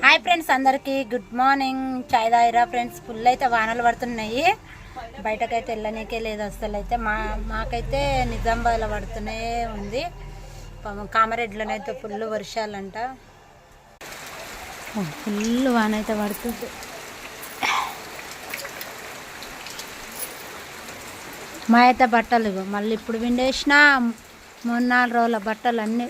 Hi friends, అందరికీ good morning. చాయ్ తాగిరా friends? Full అయితే వానలు పడుతున్నాయి. బయటకైతే వెళ్ళనీకే లేదు అసలు. అయితే మాకైతే నిజామాబాద్లో పడుతూనే ఉంది. కామారెడ్డిలోనైతే ఫుల్ వర్షాలంట. ఫుల్ వాన అయితే పడుతుంది. మా అయితే బట్టలు మళ్ళీ ఇప్పుడు విండేసిన 3-4 రోజుల బట్టలు అన్నీ.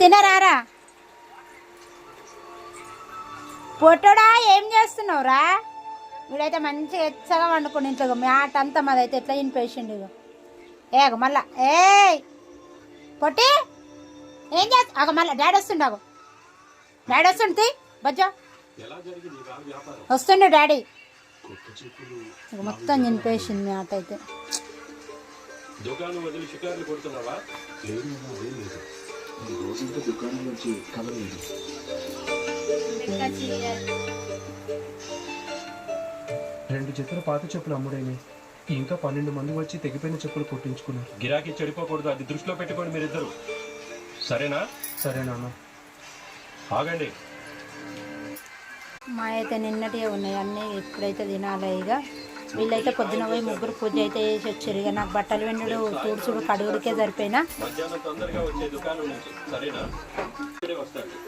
తినరారా పొట్టడా? ఏం చేస్తున్నావురా? వీడైతే మంచిగా ఎచ్చగా వండుకుని ఇంట్లో మ్యాట్ అంతా మాదైతే ఎట్లా వినిపేసిండు. మళ్ళా పొట్టి ఏం చేస్తా? మళ్ళీ డాడీ వస్తుండే. డాడీ వస్తుండే బజ్జా వస్తుండే డాడీ. మొత్తం వినిపేసింది మ్యాట్ అయితే. రెండు జతల పాత చెప్పులు అమ్ముడైనాయి. ఇంకా 12 మంది వచ్చి తెగిపోయిన చెప్పులు కుట్టించుకున్నారు. గిరాకీ చెడిపోకూడదు, అది దృష్టిలో పెట్టుకోండి మీరిద్దరు. సరేనా? సరేనా? ఆగండి. మా అయితే నిన్నటివే ఉన్నాయి అన్నీ. ఇప్పుడైతే తినాలి. ఇక వీళ్ళైతే పొద్దున పోయి ముగ్గురు పూజ అయితే చేసి వచ్చారు. ఇక నాకు బట్టలు వెండు తూడ్చుడు కడుగుడికే సరిపోయినా.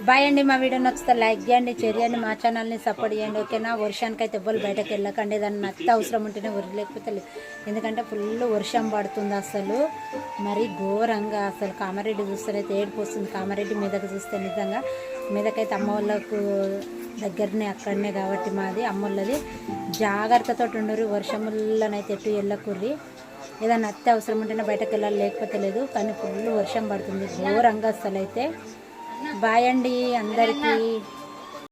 బాయ్ అండి. మా వీడియో నచ్చితే లైక్ చేయండి, షేర్ చేయండి, మా ఛానల్ని సపోర్ట్ చేయండి. ఓకేనా? వర్షానికి అయితే ఎవ్వరు బయటకు వెళ్ళకండి. దాన్ని నచ్చ అవసరం ఉంటేనే లేకపోతే లేదు. ఎందుకంటే ఫుల్ వర్షం పడుతుంది అసలు, మరి ఘోరంగా. అసలు కామారెడ్డి చూస్తేనైతే ఏడుపు వస్తుంది. కామారెడ్డి మీదకి చూస్తే నిజంగా మీదకైతే అమ్మ వాళ్ళకు దగ్గరనే అక్కడనే కాబట్టి మాది అమ్మోళ్ళది. జాగ్రత్తతో ఉండరు. వర్షములనైతే ఎటు వెళ్ళకుర్రి. ఏదైనా అవసరం ఉంటేనే బయటకు వెళ్ళాలి, లేకపోతే లేదు. కానీ ఫుల్ వర్షం పడుతుంది ఘోరంగా అసలు అయితే. బాయ్ అండి అందరికీ.